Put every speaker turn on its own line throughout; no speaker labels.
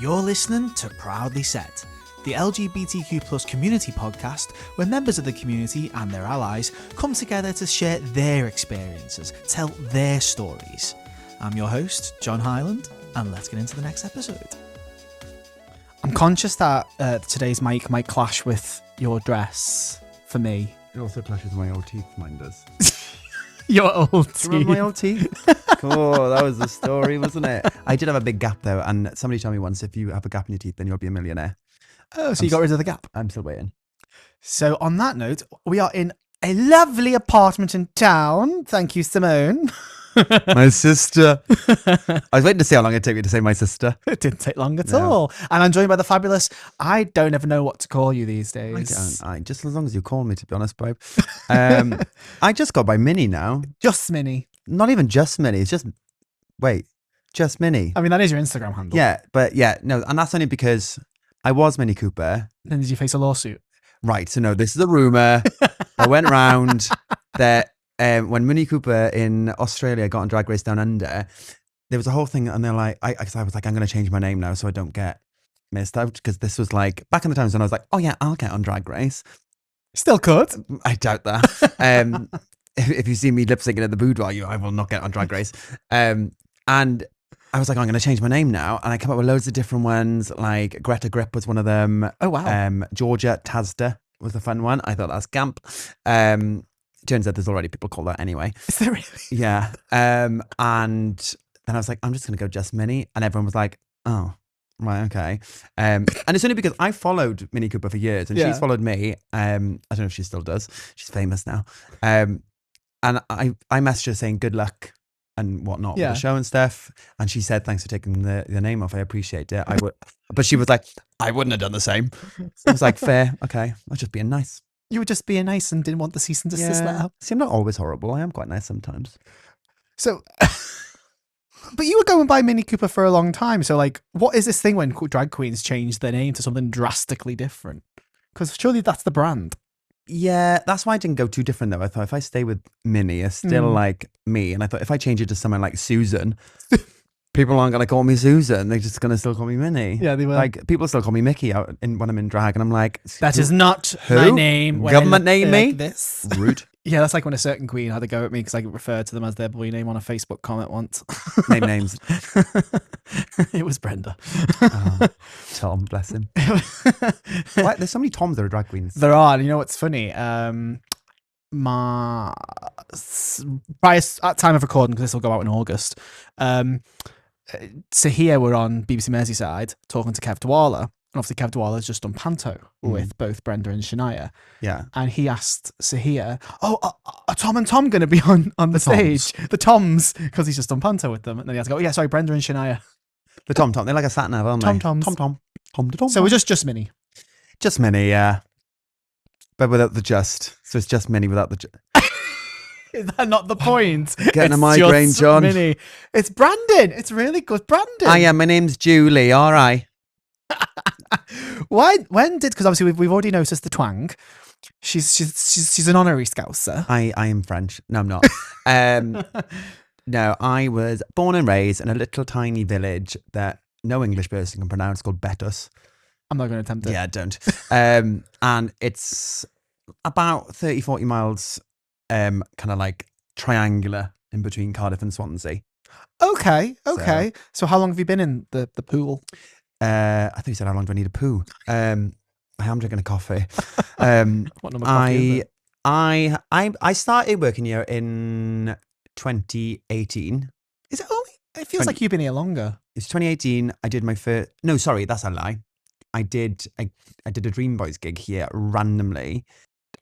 You're listening to Proudly Set, the LGBTQ plus community podcast where members of the community and their allies come together to share their experiences, tell their stories. I'm your host, John Hyland, and let's get into the next episode. I'm conscious that today's mic might clash with your dress for me.
It also clashes with my old teeth, mine does.
Your old teeth.
Remember my old teeth? Oh, that was the story, wasn't it? I did have a big gap though, and somebody told me once, if you have a gap in your teeth, then you'll be a millionaire.
Oh, so you got rid of the gap.
I'm still waiting.
So on that note, we are in a lovely apartment in town. Thank you, Simone.
My sister. I was waiting to see how long it'd take me to say my sister.
It didn't take long at all. And I'm joined by the fabulous, I don't ever know what to call you these
I
days.
don't. Just as long as you call me, to be honest, babe. I just go by Minnie now.
Just Minnie.
Not even Just Minnie. It's just, Just Minnie.
I mean, that is your Instagram handle.
Yeah, but no, and that's only because I was Minnie Cooper.
Then did you face a lawsuit?
Right, so no, this is a rumour that went round that when Minnie Cooper in Australia got on Drag Race Down Under, there was a whole thing, and they're like, I was like, I'm going to change my name now so I don't get missed out, because this was like back in the times when I was like, oh yeah, I'll get on Drag Race.
Still could.
I doubt that. If you see me lip syncing at the boudoir, I will not get on Drag Race. And I was like, I'm going to change my name now, and I came up with loads of different ones. Like Greta Grip was one of them.
Oh wow.
Georgia Tazda was a fun one. I thought that's camp. Turns out there's already people called that anyway.
Is there really?
Yeah. And then I was like, I'm just going to go Just Minnie. And everyone was like, oh, right, okay. And it's only because I followed Minnie Cooper for years, and she's followed me. I don't know if she still does. She's famous now. And I messaged her saying good luck and whatnot with the show and stuff. And she said, thanks for taking the name off. I appreciate it. But she was like, I wouldn't have done the same. I was like, fair. Okay. I was just being nice.
You were just being nice and didn't want the cease and desist letter.
See, I'm not always horrible. I am quite nice sometimes.
So, but you were going by Minnie Cooper for a long time. So like, what is this thing when drag queens change their name to something drastically different? Because surely that's the brand.
Yeah, that's why I didn't go too different though. I thought if I stay with Minnie, it's still like me. And I thought if I change it to someone like Susan, people aren't going to call me Susan. They're just going to still call me Minnie.
Yeah, they will.
Like, people still call me Mickey when I'm in drag. And I'm like,
that is not
who?
my name.
Government name me?
Like this.
Rude.
Yeah, that's like when a certain queen had to go at me because I referred to them as their boy name on a Facebook comment once.
Name names.
It was Brenda.
Oh, Tom, bless him. Why? There's so many Toms that are drag queens.
There are. And you know what's funny? My at time of recording, because this will go out in August, Sahia were on BBC Merseyside talking to Kev Dwala. And obviously Kev Dwala's just done Panto with both Brenda and Shania.
Yeah.
And he asked Sahia, are Tom and Tom going to be on the stage? The Toms, because he's just done Panto with them. And then he has to go, oh yeah, sorry, Brenda and Shania.
The Tom. They're like a sat nav, aren't they?
Tom. So we're just Minnie.
Just Minnie, yeah. But without the just. So it's just Minnie without the just.
Is that not the point?
Getting a migraine, John.
Minnie. It's branding. It's really good branding.
My name's Julie, all right.
When did, because obviously we've already noticed the twang. She's an honorary Scouser.
I am French. No, I'm not. No, I was born and raised in a little tiny village that no English person can pronounce called Betus.
I'm not going to attempt it.
Yeah, don't. And it's about 30, 40 miles kind of like triangular in between Cardiff and Swansea.
Okay. So how long have you been in the pool?
I think you said, how long do I need a poo? I am drinking a coffee.
What number coffee is it?
I started working here in 2018.
Is it only? It feels like you've been here longer.
It's 2018. I did my first. No, sorry, that's a lie. I did a Dream Boys gig here randomly.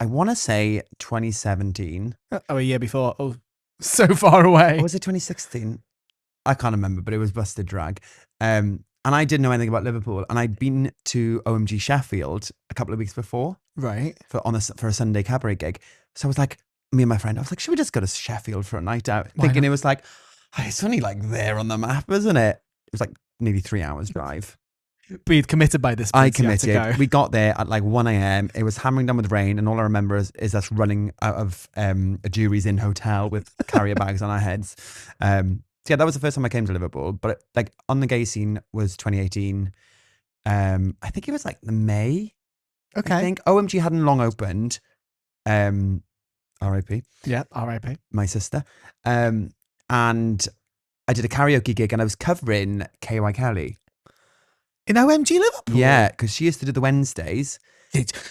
I want to say 2017.
Oh, a year before. Oh, so far away.
Or was it 2016? I can't remember, but it was Busted Drag. And I didn't know anything about Liverpool, and I'd been to OMG Sheffield a couple of weeks before,
right?
For a Sunday cabaret gig. So I was like, me and my friend, I was like, should we just go to Sheffield for a night out? Thinking it was like, it's only like there on the map, isn't it? It was like nearly 3 hours drive.
But you'd committed by this point.
I committed. We got there at like 1 a.m. It was hammering down with rain, and all I remember is us running out of a Jury's Inn hotel with carrier bags on our heads. So yeah, that was the first time I came to Liverpool. But like on the gay scene was 2018. I think it was like the May.
Okay.
I think OMG hadn't long opened. R.I.P.
Yeah, R.I.P.
My sister. And I did a karaoke gig and I was covering KY Kelly.
In OMG Liverpool?
Yeah, because she used to do the Wednesdays.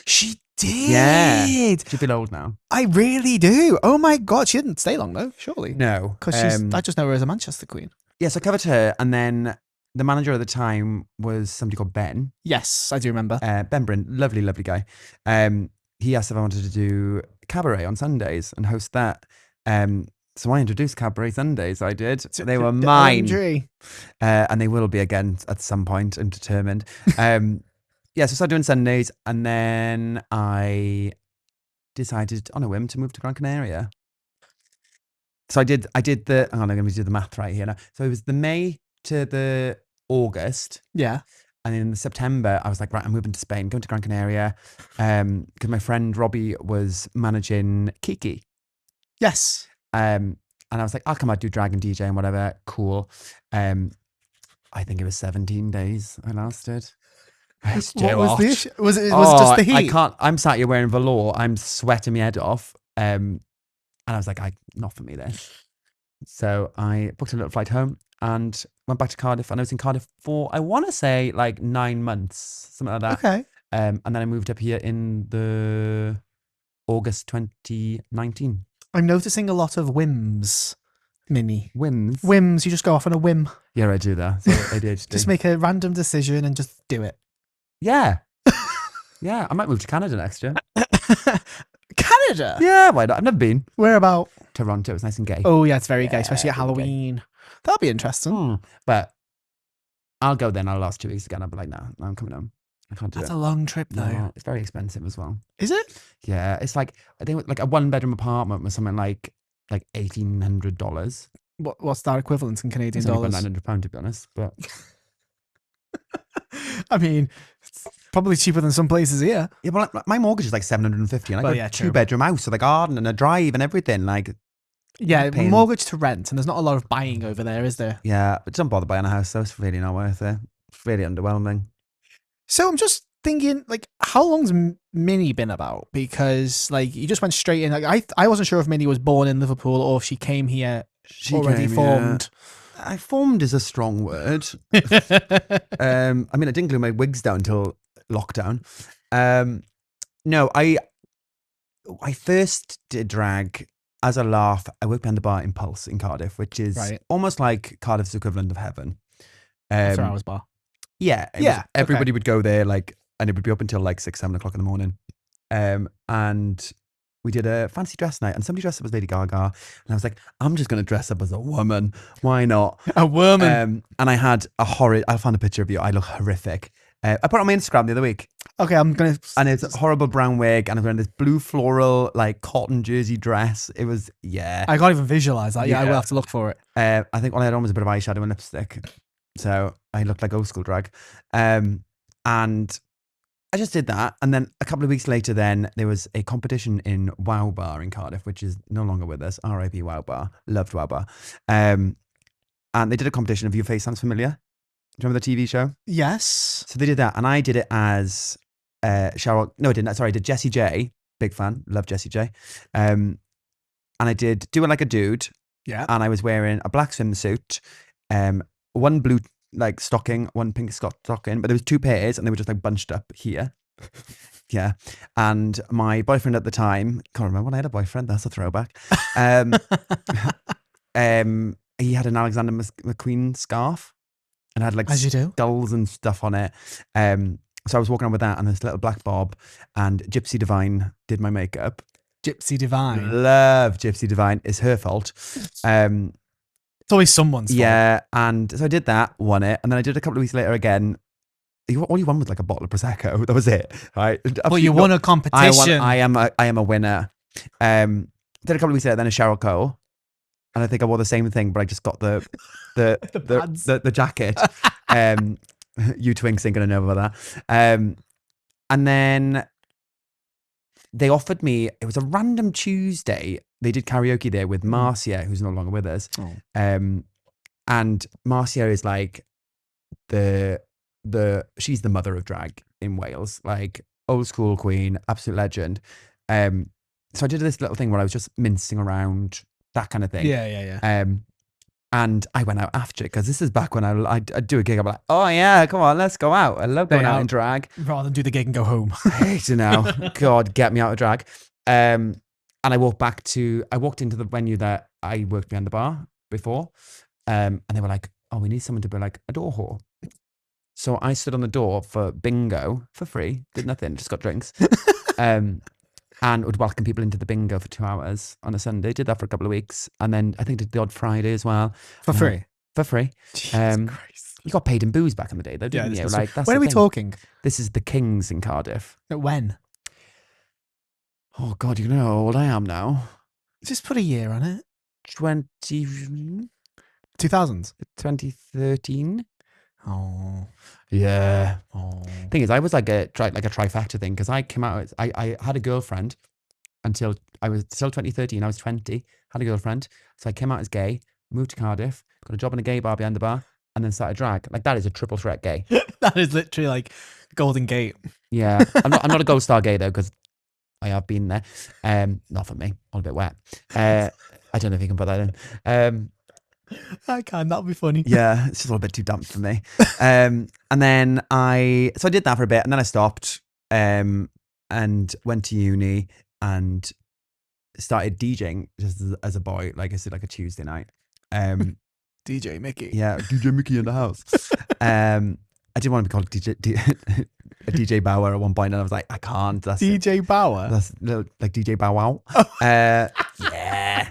She did?
Yeah. She'd feel old now.
I really do. Oh my God. She didn't stay long though, surely.
No.
Because I just know her as a Manchester Queen.
Yeah, so I covered her, and then the manager at the time was somebody called Ben.
Yes, I do remember.
Ben Bryn, lovely, lovely guy. He asked if I wanted to do cabaret on Sundays and host that. So I introduced Cabaret Sundays, I did. They were mine. And they will be again at some point, I'm determined. Yeah, so I started doing Sundays, and then I decided on a whim to move to Gran Canaria. So I did the, I'm going to do the math right here now. So it was the May to the August.
Yeah.
And in September, I was like, right, I'm moving to Spain, going to Gran Canaria. Because my friend Robbie was managing Kiki.
Yes.
And I was like, I'll come out, do drag and DJ and whatever. Cool. I think it was 17 days I lasted.
What was the issue? Was it just the heat?
I'm sat here wearing velour. I'm sweating my head off. And I was like, not for me this. So I booked a little flight home and went back to Cardiff. And I was in Cardiff for, I want to say, like 9 months, something like that.
Okay.
And then I moved up here in the August 2019.
I'm noticing a lot of whims, Minnie.
Whims?
Whims, you just go off on a whim.
Yeah, I do that. So ADHD.
Just make a random decision and just do it.
Yeah. Yeah, I might move to Canada next year.
Canada?
Yeah, why not? I've never been.
Where about?
Toronto. It's nice and gay.
Oh, yeah, it's very gay, especially at Halloween. That'll be interesting.
But I'll go then. I'll last 2 weeks again. I'll be like, no, I'm coming home. I can't do it.
That's a long trip, though.
No, it's very expensive as well.
Is it?
Yeah, it's like, I think like a 1-bedroom apartment was something like $1,800.
What's that equivalent in Canadian
It's only
dollars?
about £900 to be honest. But
I mean, it's probably cheaper than some places here.
yeah, but like, my mortgage is like $750, and I got a
true.
2-bedroom house with a garden and a drive and everything. Like,
yeah, mortgage to rent, and there's not a lot of buying over there, is there?
Yeah, but don't bother buying a house, though. It's really not worth it. It's really underwhelming.
So I'm just thinking, like, how long's Minnie been about? Because, like, you just went straight in. Like, I wasn't sure if Minnie was born in Liverpool or if she came here already formed.
I formed is a strong word. I mean, I didn't glue my wigs down until lockdown. No, I first did drag as a laugh. I worked behind the bar Impulse in Cardiff, which is almost like Cardiff's equivalent of Heaven.
After hours bar.
Yeah. Everybody would go there, like, and it would be up until like 6, 7 o'clock in the morning. And we did a fancy dress night, and somebody dressed up as Lady Gaga, and I was like, I'm just going to dress up as a woman. Why not?
A woman.
And I had a horrid, I'll find a picture of you. I look horrific. I put it on my Instagram the other week.
Okay, I'm going to...
And it's a horrible brown wig, and I was wearing this blue floral, like, cotton jersey dress. It was, yeah.
I can't even visualize that. Yeah, I will have to look for it.
I think all I had on was a bit of eyeshadow and lipstick. So I looked like old school drag. And I just did that. And then a couple of weeks later, then there was a competition in Wow Bar in Cardiff, which is no longer with us. R.I.P. Wow Bar. Loved Wow Bar. And they did a competition of Your Face Sounds Familiar. Do you remember the TV show?
Yes.
So they did that. And I did it as Cheryl. No, I didn't. Sorry, I did Jessie J. Big fan. Love Jessie J. And I did Do It Like a Dude.
Yeah.
And I was wearing a black swimsuit, one blue like stocking, one pink stocking, but there was 2 pairs and they were just like bunched up here. Yeah. And my boyfriend at the time, can't remember when I had a boyfriend, that's a throwback. He had an Alexander McQueen scarf and had like skulls and stuff on it. So I was walking around with that and this little black bob, and Gypsy Divine did my makeup.
Gypsy Divine.
Love Gypsy Divine. It's her fault.
It's always someone's fault.
Yeah, and so I did that, won it, and then I did a couple of weeks later again. All you won was like a bottle of Prosecco. That was it, right?
Well, you won a competition.
I am a winner. Did a couple of weeks later, then a Cheryl Cole, and I think I wore the same thing, but I just got the jacket. You twinks ain't gonna know about that. And then they offered me. It was a random Tuesday. They did karaoke there with Marcia, who's no longer with us. Oh. And Marcia is like the she's the mother of drag in Wales, like old school queen, absolute legend. So I did this little thing where I was just mincing around, that kind of thing.
Yeah.
And I went out after it, because this is back when I'd do a gig. I'm like, oh yeah, come on, let's go out. I love going out in drag.
Rather than do the gig and go home.
I hate it now. God, get me out of drag. And I walked into the venue that I worked behind the bar before. And they were like, oh, we need someone to be like a door whore. So I stood on the door for bingo for free, did nothing, just got drinks. And would welcome people into the bingo for 2 hours on a Sunday. Did that for a couple of weeks. And then I think did the odd Friday as well.
For free?
For free.
Jesus Christ.
You got paid in booze back in the day though, didn't you? Like, that's
when are we talking?
This is the Kings in Cardiff.
When?
Oh God, you know how old I am now.
Just put a year on it.
2000s? 2013.
Oh.
Yeah.
Oh.
Thing is, I was like a trifecta thing, because I came out. I had a girlfriend until I was still 2013. I was 20. Had a girlfriend, so I came out as gay. Moved to Cardiff, got a job in a gay bar behind the bar, and then started drag. Like, that is a triple threat gay.
That is literally like Golden Gate.
Yeah, I'm not a gold star gay though, because I have been there. Not for me. All a bit wet. I don't know if you can put that in.
I can. That'll be funny.
Yeah, it's just a little bit too damp for me. And then I did that for a bit, and then I stopped. And went to uni and started DJing just as a boy. Like I said, like a Tuesday night.
DJ Mickey.
Yeah, DJ Mickey in the house. I didn't want to be called a DJ Bauer at one point, and I was like, I can't. That's
DJ Bauer?
That's like DJ Bow Wow. Yeah.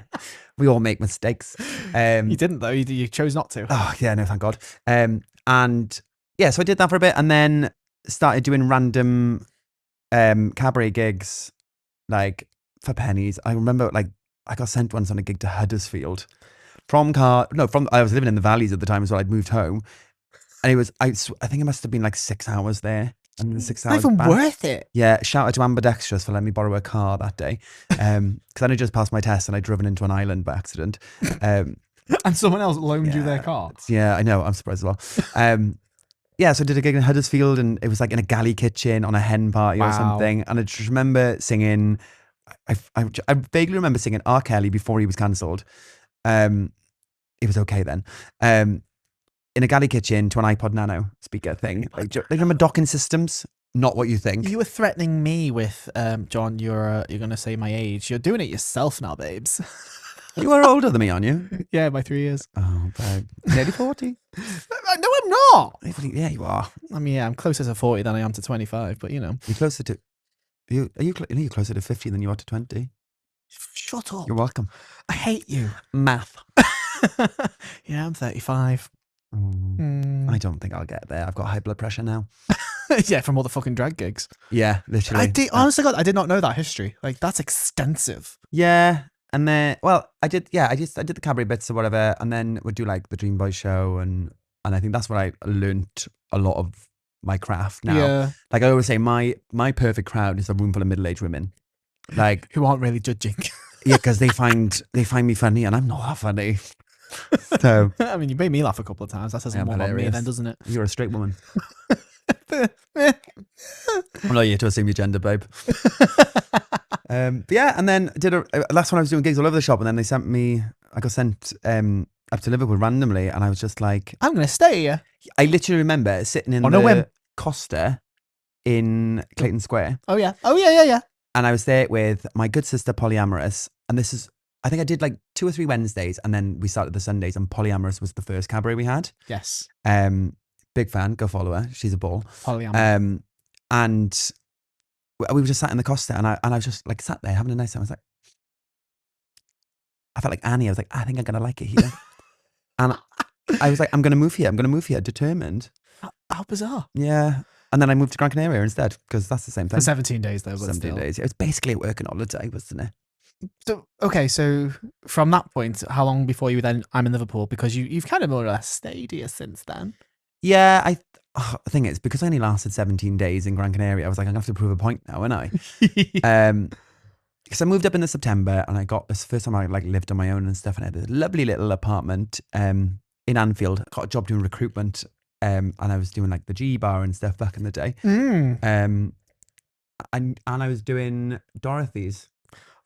We all make mistakes.
You didn't though. You chose not to.
Oh yeah, no, thank God. And yeah, so I did that for a bit, and then started doing random cabaret gigs, like for pennies. I remember, like, I got sent once on a gig to Huddersfield I was living in the valleys at the time, so I'd moved home, and it was I think it must have been like 6 hours there. And then 6 hours
not even
back.
worth it.
Yeah, shout out to ambidextrous for letting me borrow a car that day. Because then I just passed my test and I'd driven into an island by accident.
And someone else loaned you their car.
Yeah, I know. I'm surprised as well. Yeah, so I did a gig in Huddersfield, and it was like in a galley kitchen on a hen party or something. And I just remember singing, I vaguely remember singing R. Kelly before he was cancelled. It was okay then. In a galley kitchen to an iPod Nano speaker thing. Like, do you remember docking systems? Not what you think.
You were threatening me with, John, you're going to say my age. You're doing it yourself now, babes.
You are older than me, aren't you?
Yeah, by 3 years.
Oh, babe. Nearly 40.
No, I'm not.
Yeah, you are.
I mean, yeah, I'm closer to 40 than I am to 25, but you know.
You're closer to... You're closer to 50 than you are to 20.
Shut up.
You're welcome.
I hate you.
Math.
Yeah, I'm 35.
I don't think I'll get there. I've got high blood pressure now.
Yeah, from all the fucking drag gigs.
Yeah, literally.
Honestly, God, I did not know that history. Like, that's extensive.
Yeah, and then, well, I did the cabaret bits or whatever, and then would do like the Dream Boy show, and I think that's where I learnt a lot of my craft now.
Yeah.
Like I always say, my perfect crowd is a room full of middle-aged women, like
who aren't really judging.
Yeah, because they find me funny, and I'm not that funny. So
I mean, you made me laugh a couple of times. That says more about me then, doesn't it?
You're a straight woman. I'm not here to assume your gender, babe. But yeah, and then last one I was doing gigs all over the shop, and then I got sent up to Liverpool randomly, and I was just like,
I'm going to stay here.
I literally remember sitting in the Costa in Clayton Square.
Oh yeah.
And I was there with my good sister Polyamorous, and I think I did like 2 or 3 Wednesdays, and then we started the Sundays, and Polyamorous was the first cabaret we had.
Yes.
Big fan, go follow her. She's a ball.
Polyamorous.
And we were just sat in the Costa, and I was just like sat there having a nice time. I felt like Annie. I was like, I think I'm gonna like it here. And I was like, I'm gonna move here, determined.
How bizarre.
Yeah. And then I moved to Gran Canaria instead, because that's the same thing.
For 17 days though.
17 days. It was basically a working holiday, wasn't it?
So, okay, so from that point, how long before you then, I'm in Liverpool? Because you've kind of more or less stayed here since then.
Yeah, the thing is, because I only lasted 17 days in Gran Canaria, I was like, I'm going to have to prove a point now, aren't I? Because I moved up in the September, and I got this first time I like lived on my own and stuff, and I had a lovely little apartment in Anfield. Got a job doing recruitment and I was doing like the G bar and stuff back in the day. And I was doing Dorothy's.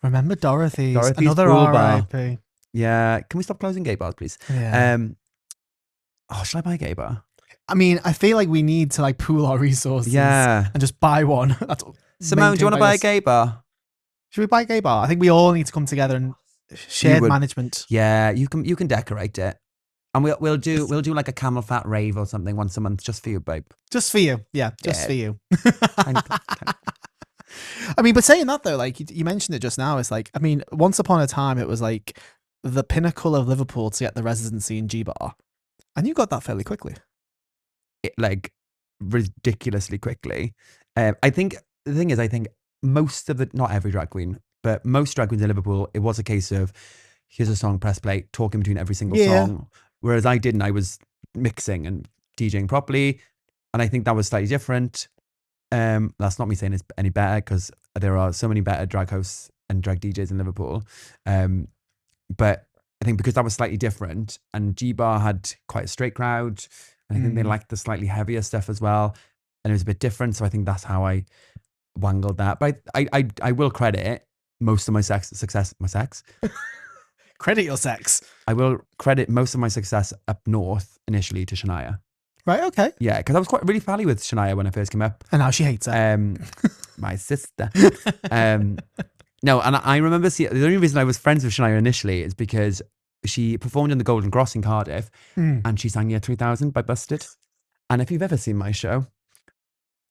Remember Dorothy's?
Dorothy's
Another
Pool Bar.
R.I.P.
Yeah. Can we stop closing gay bars, please?
Yeah.
Should I buy a gay bar?
I mean, I feel like we need to like pool our resources.
Yeah.
And just buy one. That's
Simone, do you want to buy a gay bar?
Should we buy a gay bar? I think we all need to come together and share management.
Yeah, you can decorate it. And we'll do like a camel fat rave or something once a month just for you, babe.
Just for you. Yeah, just for you. I mean, but saying that though, like you mentioned it just now, it's like, I mean, once upon a time it was like the pinnacle of Liverpool to get the residency in G Bar. And you got that fairly quickly.
Like ridiculously quickly. I think the thing is, I think most of not every drag queen, but most drag queens in Liverpool, it was a case of here's a song, press play, talking between every single song. Whereas I didn't. I was mixing and DJing properly, and I think that was slightly different. That's not me saying it's any better, because there are so many better drag hosts and drag DJs in Liverpool. But I think because that was slightly different, and G Bar had quite a straight crowd, and I think they liked the slightly heavier stuff as well, and it was a bit different. So I think that's how I wangled that. But I will credit most of my success.
Credit your sex.
I will credit most of my success up north initially to Shania.
Right, okay.
Yeah, because I was really pally with Shania when I first came up.
And now she hates her.
My sister. No, and I remember the only reason I was friends with Shania initially is because she performed in the Golden Cross in Cardiff, and she sang Year 3000 by Busted. And if you've ever seen my show,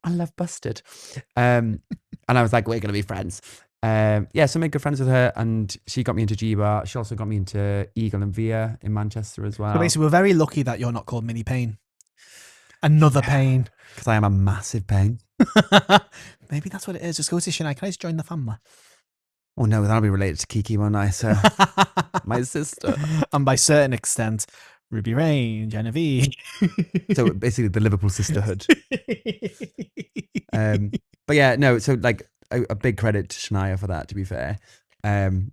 I love Busted. And I was like, we're going to be friends. So I made good friends with her, and she got me into G Bar. She also got me into Eagle and Via in Manchester as well.
So basically, we're very lucky that you're not called Mini Pain. Another pain.
Because I am a massive pain.
Maybe that's what it is. Just go to Shania. Can I just join the family?
Oh no, that'll be related to Kiki one night. So my sister.
And by certain extent, Ruby Rain, Genevieve.
So basically the Liverpool sisterhood. But yeah, no, so like a big credit to Shania for that, to be fair. And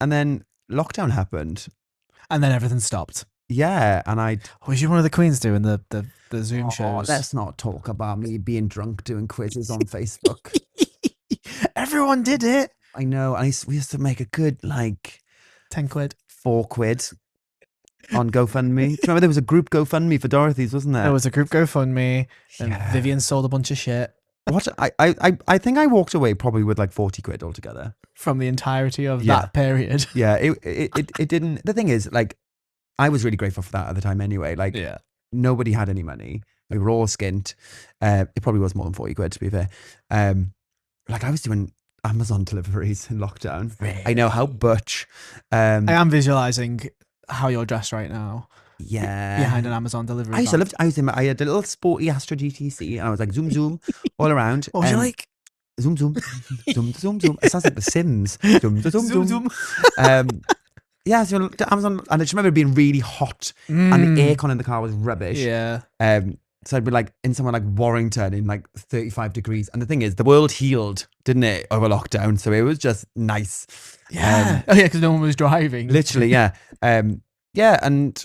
then lockdown happened.
And then everything stopped.
Yeah, and
was you one of the queens doing the Zoom shows?
Let's not talk about me being drunk doing quizzes on Facebook.
Everyone did it.
I know. We used to make a good
10 quid.
4 quid on GoFundMe. Remember there was a group GoFundMe for Dorothy's, wasn't there?
There was a group GoFundMe, and Vivian sold a bunch of shit.
What I think I walked away probably with 40 quid altogether
from the entirety of that period.
Yeah, it didn't. The thing is, I was really grateful for that at the time anyway. Nobody had any money. We were all skint. It probably was more than 40 quid, to be fair. I was doing Amazon deliveries in lockdown.
Really?
I know, how butch. I
am visualizing how you're dressed right now.
Yeah.
Behind an Amazon delivery.
I had a little sporty Astra GTC, and I was like, zoom, zoom, all around.
What was you like?
Zoom, zoom, zoom, zoom, zoom. It sounds like The Sims. Zoom, zoom, zoom, zoom. Yeah, so Amazon, and I just remember it being really hot, and the aircon in the car was rubbish.
Yeah.
So I'd be in somewhere like Warrington in 35 degrees. And the thing is, the world healed, didn't it, over lockdown? So it was just nice.
Yeah. Because no one was driving.
Literally, yeah. Yeah, and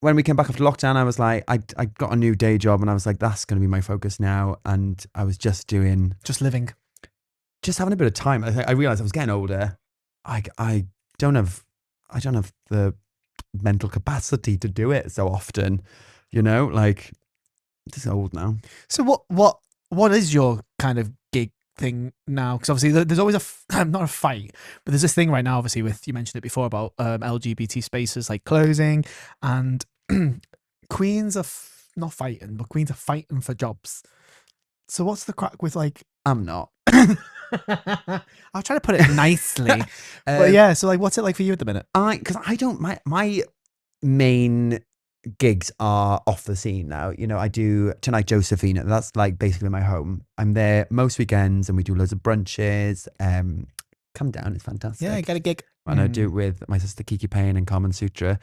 when we came back after lockdown, I was like, I got a new day job, and I was like, that's going to be my focus now. And I was just
living.
Just having a bit of time. I realized I was getting older. I don't have the mental capacity to do it so often, this is old now. So
what is your kind of gig thing now? Because obviously there's always not a fight, but there's this thing right now, obviously, with, you mentioned it before, about LGBT spaces closing, and queens are not fighting, but queens are fighting for jobs. So what's the crack with
I'm not.
I'll try to put it nicely. But yeah, so what's it like for you at the minute?
Because I don't, my main gigs are off the scene now. I do Tonight Josephine. That's basically my home. I'm there most weekends, and we do loads of brunches. Come down, it's fantastic.
Yeah, I get a gig.
And I do it with my sister Kiki Payne and Carmen Sutra.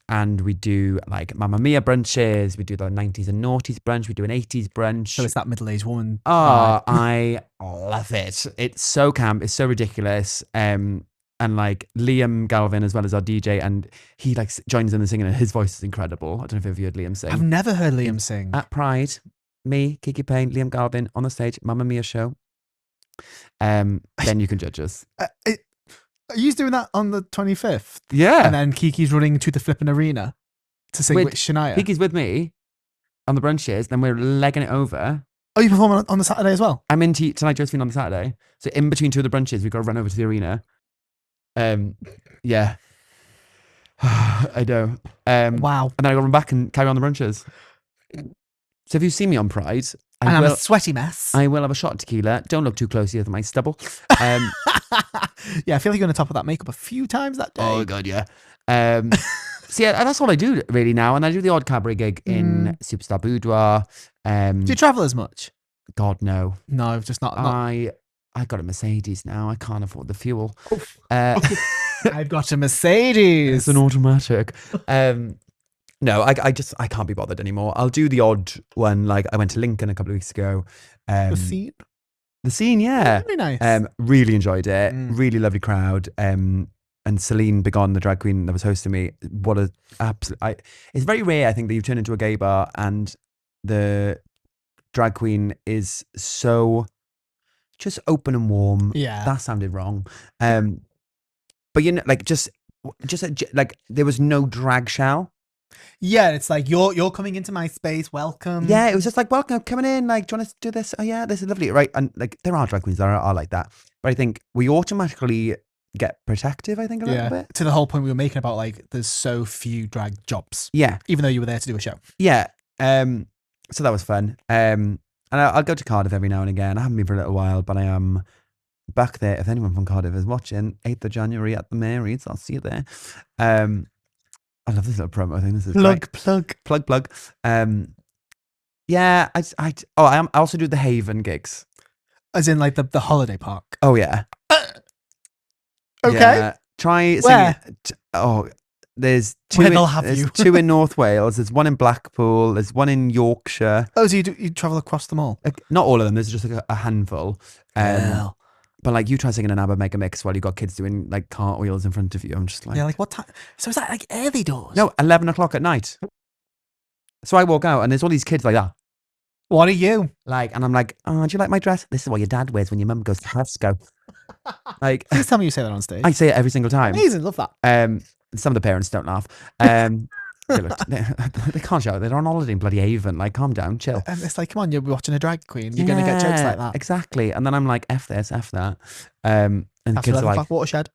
And we do Mamma Mia brunches. We do the 90s and noughties brunch. We do an 80s brunch.
So it's that middle-aged woman.
Oh, I love it. It's so camp. It's so ridiculous. And and like Liam Galvin as well as our DJ, and he like joins in the singing, and his voice is incredible. I don't know if you've heard Liam sing.
I've never heard Liam sing.
At Pride, me, Kiki Payne, Liam Galvin on the stage, Mamma Mia show. Then you can judge us.
Are you doing that on the 25th?
Yeah.
And then Kiki's running to the flipping arena to sing with Shania.
Kiki's with me on the brunches, then we're legging it over.
Oh, you perform on the Saturday as well?
I'm in Tonight Josephine on the Saturday. So in between two of the brunches, we've got to run over to the arena. Yeah. I know.
Wow.
And then I got to run back and carry on the brunches. So if you see me on Pride,
I'm a sweaty mess.
I will have a shot of tequila. Don't look too closely at my stubble.
Yeah, I feel like you're going to top of that makeup a few times that day.
Oh, God, yeah. So yeah, that's all I do really now. And I do the odd cabaret gig in Superstar Boudoir.
Do you travel as much?
God, no.
No, just not.
I got a Mercedes now. I can't afford the fuel.
I've got a Mercedes.
It's an automatic. No, I can't be bothered anymore. I'll do the odd one. Like I went to Lincoln a couple of weeks ago.
The scene?
The scene, yeah.
Very nice.
Really enjoyed it. Really lovely crowd. And Celine Bigon, the drag queen that was hosting me, what a absolute... it's very rare, I think, that you turn into a gay bar and the drag queen is so just open and warm.
Yeah.
That sounded wrong. But you know, like just like there was no drag show.
Yeah, it's like you're coming into my space, welcome.
Yeah, it was just like, welcome, coming in, like, do you want to do this? Oh yeah, this is lovely, right? And like there are drag queens that are like that. But I think we automatically get protective, I think, a little bit.
To the whole point we were making about like there's so few drag jobs.
Yeah.
Even though you were there to do a show.
Yeah. So that was fun. And I'll go to Cardiff every now and again. I haven't been for a little while, but I am back there. If anyone from Cardiff is watching, 8th of January at the Mary's, I'll see you there. I love this little promo thing. This is plug. Yeah, I also do the Haven gigs.
As in like the holiday park.
Oh yeah.
Okay.
Yeah. Try
where?
There's two.
Where they'll have you.
Two in North Wales. There's one in Blackpool. There's one in Yorkshire.
Oh, so you travel across them all?
Not all of them. There's just like a handful.
Hell.
But like you try singing an ABBA megamix while you got kids doing like cartwheels in front of you. I'm just like,
yeah, like what time? So is that like early doors?
No, 11 o'clock at night. So I walk out and there's all these kids like that.
What are you?
Like, and I'm like, oh, do you like my dress? This is what your dad wears when your mum goes to Prosecco. Like,
please tell me you say that on stage.
I say it every single time.
Amazing, love that.
Some of the parents don't laugh. They can't shout. They're on holiday in bloody Avon. Like, calm down, chill.
And it's like, come on, you're watching a drag queen. You're gonna get jokes like that.
Exactly. And then I'm like, F this, F that. And the kids are like,
watershed.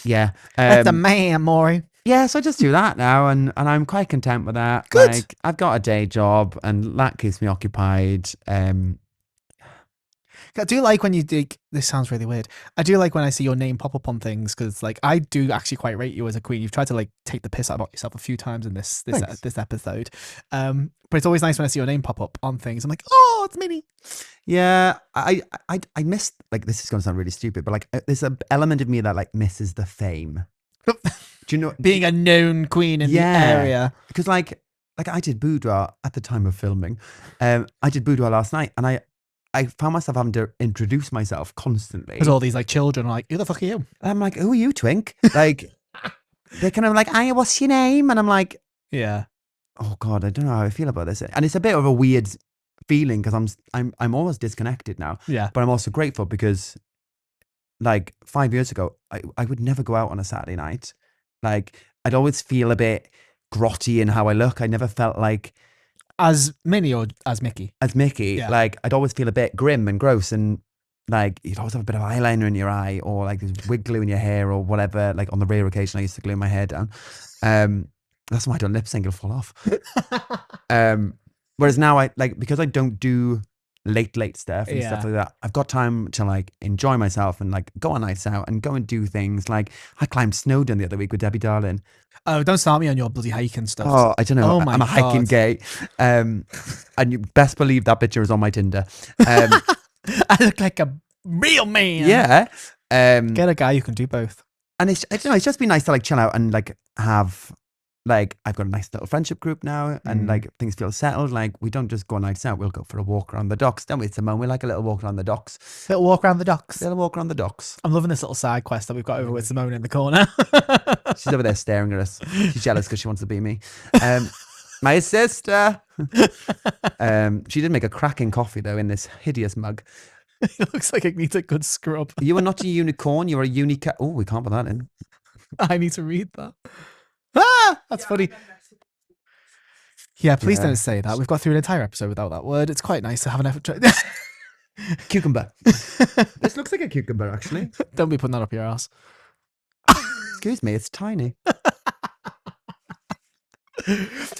Yeah.
That's a man, Maury.
Yeah, so I just do that now, and I'm quite content with that.
Good.
Like, I've got a day job, and that keeps me occupied.
I do like when you dig. This sounds really weird. I do like when I see your name pop up on things because, like, I do actually quite rate you as a queen. You've tried to like take the piss out about yourself a few times in this episode, but it's always nice when I see your name pop up on things. I'm like, oh, it's Minnie.
Yeah, I miss, like, this is going to sound really stupid, but like, there's an element of me that like misses the fame. Do you know,
being a known queen in the area?
Because like I did boudoir at the time of filming. I did boudoir last night, and I found myself having to introduce myself constantly.
Because all these like children are like, who the fuck are you?
And I'm like, who are you, twink? Like, they're kind of like, "Aye, what's your name?" And I'm like,
yeah.
Oh God, I don't know how I feel about this. And it's a bit of a weird feeling because I'm almost disconnected now.
Yeah.
But I'm also grateful because like 5 years ago, I would never go out on a Saturday night. Like, I'd always feel a bit grotty in how I look. I never felt like...
As Minnie or as Mickey?
As Mickey. Yeah. Like, I'd always feel a bit grim and gross, and like, you'd always have a bit of eyeliner in your eye, or like there's wig glue in your hair or whatever. Like, on the rare occasion I used to glue my hair down. That's why I don't lip sync, it'll fall off. Whereas now because I don't do late stuff and stuff like that, I've got time to like enjoy myself and like go on nights out and go and do things. Like, I climbed Snowdon the other week with Debbie Darling.
Oh, don't start me on your bloody hiking stuff.
Oh, I don't know. Oh, I'm a hiking gay. And you best believe that picture is on my Tinder.
I look like a real man.
Yeah.
Get a guy who can do both.
And it's just been nice to like chill out and like have like I've got a nice little friendship group now, and like things feel settled. Like we don't just go on nights out; we'll go for a walk around the docks, don't we, Simone? We like a little walk around the docks.
Little walk around the docks.
Little walk around the docks.
I'm loving this little side quest that we've got over with Simone in the corner.
She's over there staring at us. She's jealous because she wants to be me. My sister. She did make a cracking coffee though in this hideous mug.
It looks like it needs a good scrub.
You are not a unicorn. You're a unicat. Oh, we can't put that in.
I need to read that. Ah, that's funny. Yeah, please don't say that. We've got through an entire episode without that word. It's quite nice to have an effort.
Cucumber. This looks like a cucumber, actually.
Don't be putting that up your ass.
Excuse me, it's tiny.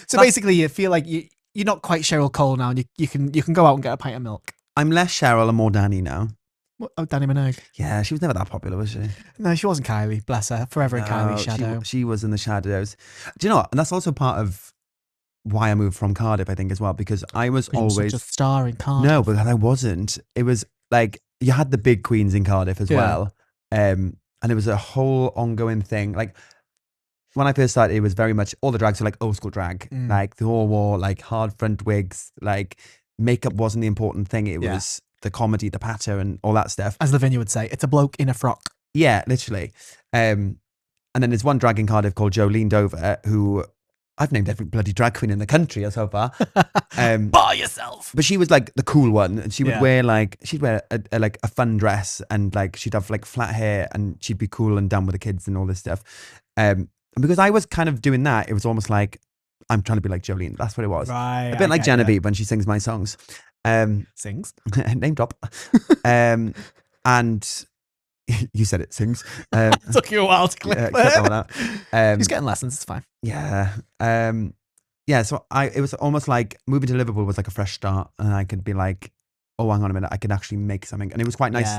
So basically, you feel like you're not quite Cheryl Cole now, and you can go out and get a pint of milk.
I'm less Cheryl and more Danny now.
What? Oh, Danny Minogue.
Yeah, she was never that popular, was she?
No, she wasn't Kylie. Bless her. Forever in Kylie's shadow.
She was in the shadows. Do you know what? And that's also part of why I moved from Cardiff, I think, as well, because I was always
such a star in Cardiff.
No, because I wasn't. It was like you had the big queens in Cardiff as well, and it was a whole ongoing thing. Like when I first started, it was very much all the drags were like old school drag, like they all wore like hard front wigs, like makeup wasn't the important thing. It was the comedy, the patter, and all that stuff.
As Lavinia would say, it's a bloke in a frock.
Yeah, literally. And then there's one drag in Cardiff called Jolene Dover, who I've named every bloody drag queen in the country so far.
Bar yourself.
But she was like the cool one, and she would wear like a fun dress, and like she'd have like flat hair, and she'd be cool and down with the kids and all this stuff. And because I was kind of doing that, it was almost like I'm trying to be like Jolene. That's what it was.
Right.
A bit like Genevieve when she sings my songs.
Sings.
Name drop. And you said it sings.
It took you a while to click that. She's getting lessons. It's fine.
Yeah. So it was almost like moving to Liverpool was like a fresh start, and I could be like, oh, hang on a minute, I can actually make something. And it was quite nice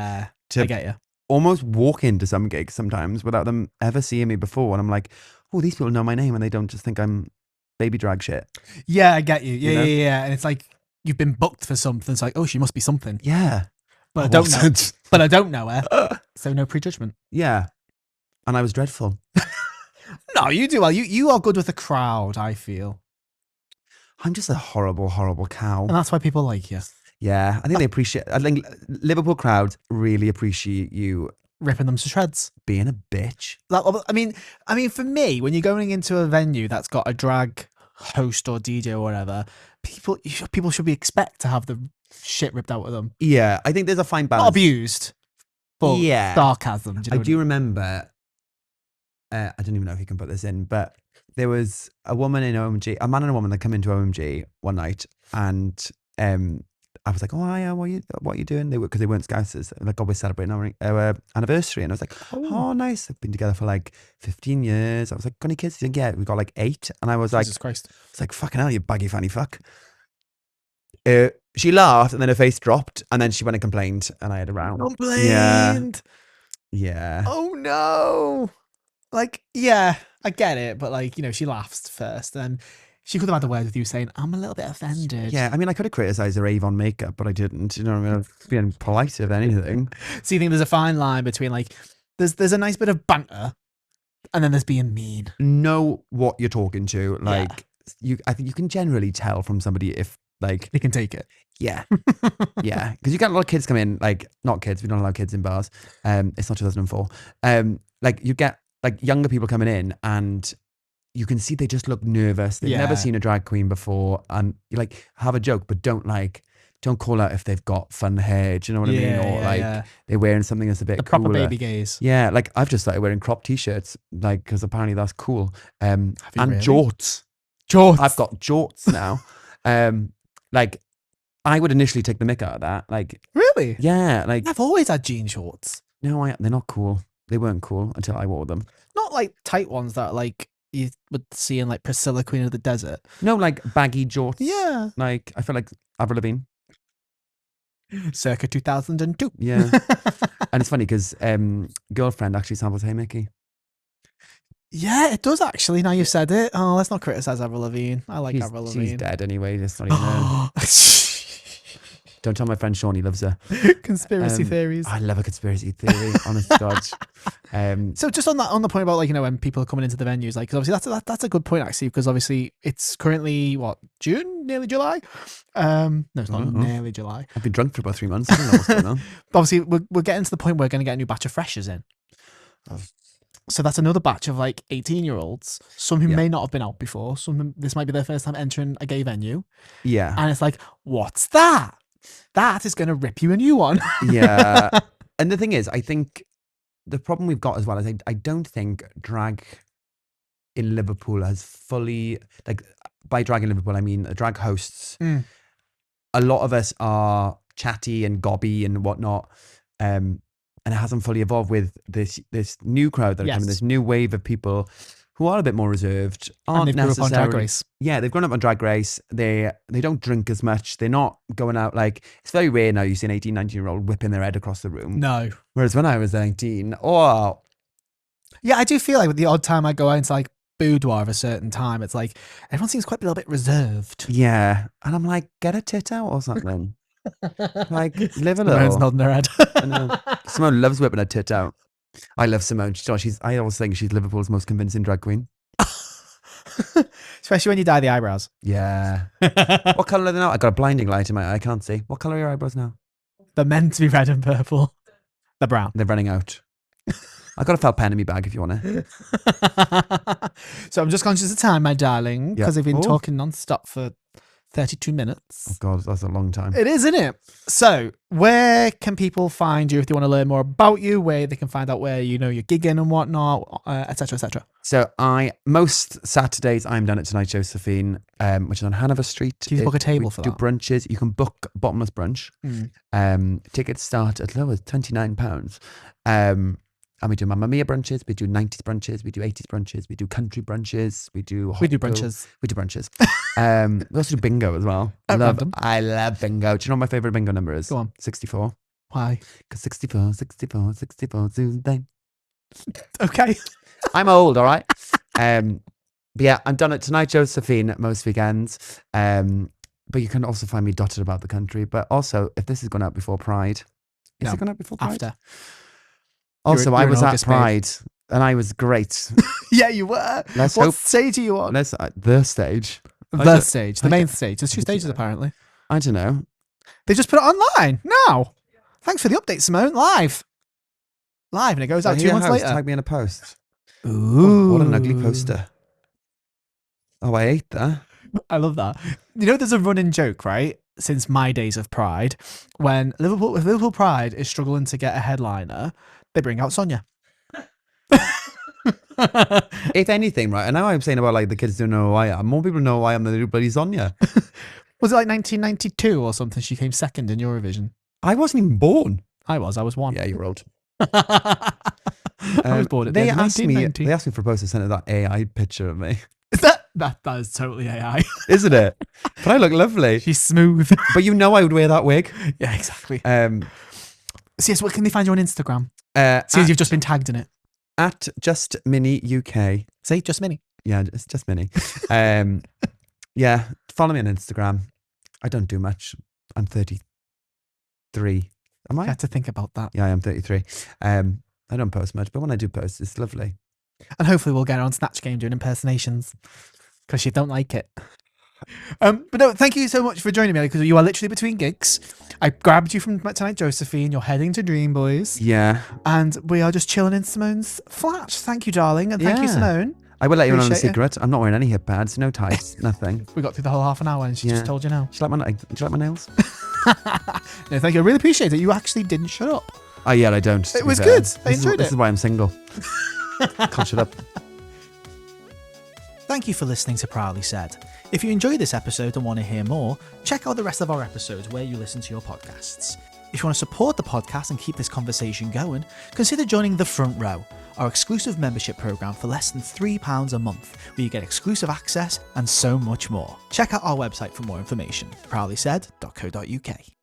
to
I get you.
Almost walk into some gigs sometimes without them ever seeing me before. And I'm like, oh, these people know my name and they don't just think I'm baby drag shit.
Yeah, I get you. Yeah, yeah. And it's like you've been booked for something. It's like, oh, she must be something.
Yeah.
But I don't know. But I don't know her. So no prejudgment.
Yeah. And I was dreadful.
No, you do well. You are good with the crowd, I feel.
I'm just a horrible, horrible cow.
And that's why people like you.
Yeah, I think they appreciate. I think Liverpool crowds really appreciate you
ripping them to shreds,
being a bitch.
I mean, for me, when you're going into a venue that's got a drag host or DJ or whatever, people should be expect to have the shit ripped out of them.
Yeah, I think there's a fine balance.
Not abused, but sarcasm.
I do remember. I don't even know if you can put this in, but there was a woman in OMG, a man and a woman that come into OMG one night, and I was like, oh, yeah, what are you doing? Because they weren't Scousers. Like, oh, we're celebrating our anniversary. And I was like, oh, nice. I've been together for like 15 years. I was like, got any kids? She's like, yeah, we've got like 8. And I was like,
Jesus Christ.
It's like, fucking hell, you baggy fanny fuck. She laughed and then her face dropped and then she went and complained and I had a round.
Complained?
Yeah.
Oh, no. Like, yeah, I get it. But like, she laughs first and she could have had the word with you saying, I'm a little bit offended.
Yeah, I mean, I could have criticised her Avon makeup, but I didn't. You know what I mean? I'm being polite if anything.
So you think there's a fine line between like, there's a nice bit of banter and then there's being mean.
Know what you're talking to. Like, I think you can generally tell from somebody if like...
They can take it.
Yeah. Yeah. Because you get a lot of kids come in, like, not kids, we don't allow kids in bars. It's not 2004. Like, you get like younger people coming in and... You can see they just look nervous. They've never seen a drag queen before. And you like, have a joke, but don't call out if they've got fun hair. Do you know what I mean? Or they're wearing something that's a bit
proper
cooler.
Baby gaze.
Yeah, like I've just started wearing crop t-shirts, like, because apparently that's cool. And
really?
jorts. I've got jorts now. Like, I would initially take the mick out of that. Like,
really?
Yeah. Like,
I've always had jean shorts.
No, they're not cool. They weren't cool until I wore them.
Not like tight ones that like you would see in like Priscilla, Queen of the Desert.
No, like baggy jorts.
Yeah.
Like, I feel like Avril Lavigne.
Circa 2002.
Yeah. And it's funny because Girlfriend actually samples Hey Mickey.
Yeah, it does actually, now you've said it. Oh, let's not criticise Avril Lavigne. I like Avril Lavigne.
She's dead anyway. That's not even Don't tell my friend Sean, he loves her.
Conspiracy theories.
I love a conspiracy theory, honest to God.
So just on the point about, like, you know, when people are coming into the venues, like, 'cause obviously that's a good point, actually, because obviously it's currently June, nearly July. No, it's not nearly July.
I've been drunk for about 3 months. I don't know what's going on.
Obviously, we're getting to the point where we're going to get a new batch of freshers in. So that's another batch of like 18-year-olds, some who may not have been out before. This might be their first time entering a gay venue.
Yeah.
And it's like, what's that? That is going to rip you a new one.
Yeah. And the thing is, I think the problem we've got as well is I don't think drag in Liverpool has fully, like, by drag in Liverpool, I mean drag hosts. A lot of us are chatty and gobby and whatnot. And it hasn't fully evolved with this new crowd that are coming, this new wave of people who are a bit more reserved.
And they've grown up on Drag Race.
Yeah, they've grown up on Drag Race. They don't drink as much. They're not going out, like, it's very rare now you see an 18, 19-year-old whipping their head across the room.
No.
Whereas when I was 19,
yeah, I do feel like with the odd time I go out into like boudoir of a certain time, it's like everyone seems quite a little bit reserved.
Yeah. And I'm like, get a tit out or something. Like, live a little.
Simone's nodding her head.
I know. Simone loves whipping her tit out. I love Simone. I always think she's Liverpool's most convincing drag queen.
Especially when you dye the eyebrows.
Yeah. What colour are they now? I got a blinding light in my eye. I can't see. What colour are your eyebrows now?
They're meant to be red and purple. They're brown.
They're running out. I got a felt pen in my bag if you want it.
So I'm just conscious of time, my darling, because I've been talking non-stop for 32 minutes.
Oh God, that's a long time.
It is, isn't it? So where can people find you if they want to learn more about you, where they can find out where, you know, you're gigging and whatnot, etc., etc.?
So most Saturdays I'm down at Tonight Josephine, which is on Hanover Street.
Do you book a table for that?
Do brunches. You can book bottomless brunch. Tickets start as low as £29. And we do Mamma Mia brunches, we do 90s brunches, we do 80s brunches, we do country brunches, we do
brunches.
We do brunches. We also do bingo as well. I love bingo. Do you know what my favourite bingo number is?
Go on.
64.
Why?
Because 64 Tuesday.
Okay.
I'm old, all right? But yeah, I'm done at Tonight Josephine most weekends. But you can also find me dotted about the country. But also, if this is going out before Pride, is it going out before Pride?
After.
Also, I was at Pride and I was great.
Yeah, you were. What stage are you on?
The stage.
The main stage. There's 2 stages apparently.
I don't know.
They just put it online now. Thanks for the update, Simone. Live, and it goes out 2 months later.
Tag me in a post.
Ooh,
what an ugly poster. Oh, I ate that.
I love that. You know, there's a running joke, right? Since my days of Pride, when Liverpool Pride is struggling to get a headliner, they bring out Sonia.
If anything, right? And now I'm saying about like the kids don't know who I am. More people know who I am than they do bloody Sonia.
Was it like 1992 or something? She came second in Eurovision.
I wasn't even born.
I was 1.
Yeah, you're old.
I was born at the end of 1990.
They asked me for a post to send that AI picture of me.
That is totally AI.
Isn't it? But I look lovely.
She's smooth.
But you know I would wear that wig.
Yeah, exactly. So yes, where can they find you on Instagram? Since you've just been tagged in it.
At Just Minnie UK.
Say Just Minnie.
Yeah, it's Just Minnie. Yeah, follow me on Instagram. I don't do much. I'm 33. Am I?
I had to think about that.
Yeah, I am 33. I don't post much, but when I do post, it's lovely.
And hopefully we'll get her on Snatch Game doing impersonations because you don't like it. But no, thank you so much for joining me, because you are literally between gigs. I grabbed you from Tonight Josephine. You're heading to Dream Boys.
Yeah.
And we are just chilling in Simone's flat. Thank you, darling. And thank you, Simone.
I will let you in on a secret. I'm not wearing any hip pads, no ties, nothing.
We got through the whole half an hour and she just told you now.
Do you like my nails?
No, thank you. I really appreciate it. You actually didn't shut up.
Oh, yeah, I don't.
It was good. I enjoyed it.
This is why I'm single. Can't shut up.
Thank you for listening to Proudly Said. If you enjoyed this episode and want to hear more, check out the rest of our episodes where you listen to your podcasts. If you want to support the podcast and keep this conversation going, consider joining The Front Row, our exclusive membership program for less than £3 a month, where you get exclusive access and so much more. Check out our website for more information, proudlysaid.co.uk.